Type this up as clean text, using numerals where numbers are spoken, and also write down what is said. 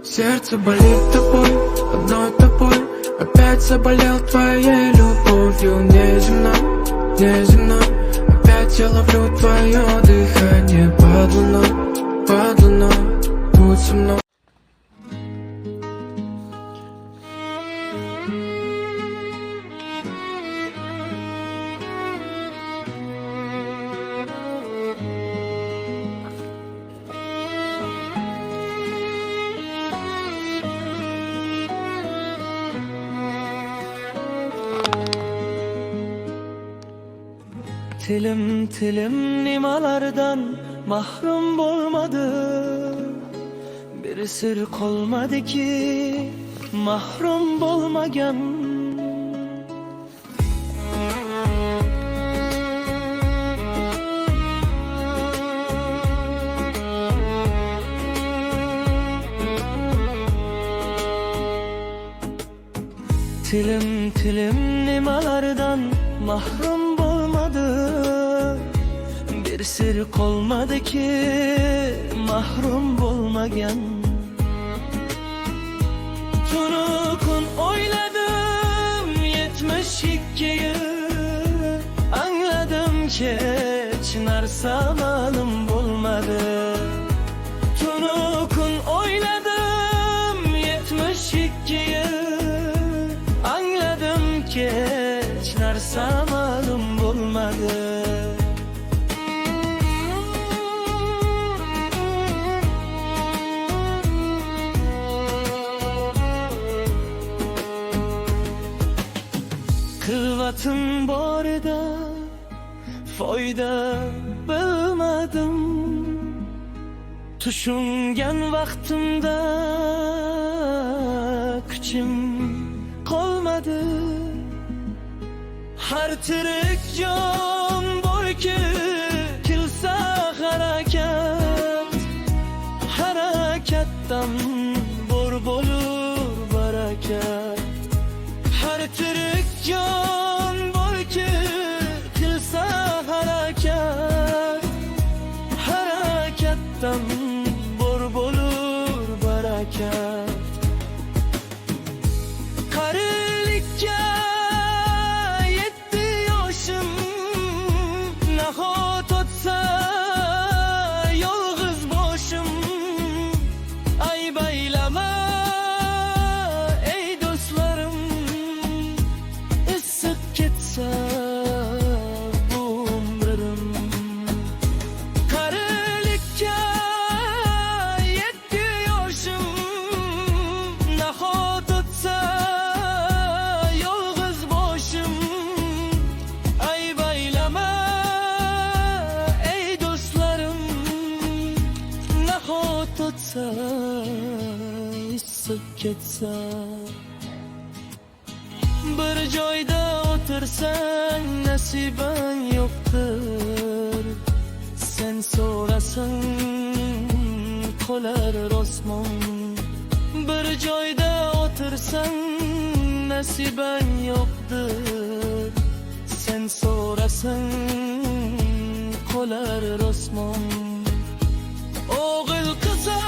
Сердце болит тобой, одной тобой. Опять заболел твоей любовью. Неземной, неземной. Опять я ловлю твое дыхание под луной, будь со мной. Tilim tilim nimalardan mahrum olmadı. Bir sır kalmadı ki mahrum olmagan. Tilim tilim nimalardan mahrum olmadı. Bir sır kalmadı ki mahrum olmagan. Tunukun oyladım 72'yi. Anladım ki çınar zamanım bulmadı. Tunukun oyladım 72'yi. Anladım ki çınar zamanım bulmadı. Kılvatım borda foyda bilmadim. Tuşungan vaqtimda kuchim qolmadi. Har tirik jon borki kilsa harakat. Harakatdan bor bo'lur barakat. Har tirik jon borki kilsa harakat. Harakatdan bor bo'lur barakat. Qarilikka yetdi yoshim. Nahot o'tsa yolg'iz boshim. Ayb aylama ey do'stlarim. Issiq ketsa bu umrim. Qarilikka yetdi yoshim. Nahot o'tsa yolg'iz boshim. Ayb aylama ey do'stlarim. Nahot o'tsa issiq ketsa. Bir joyda o'tirsang nasiban yo'qdir. Sen so'rasang qolar osmon. Bir joyda o'tirsang nasiban yo'qdir. Sen so'rasang qolar osmon. O'g'il qiza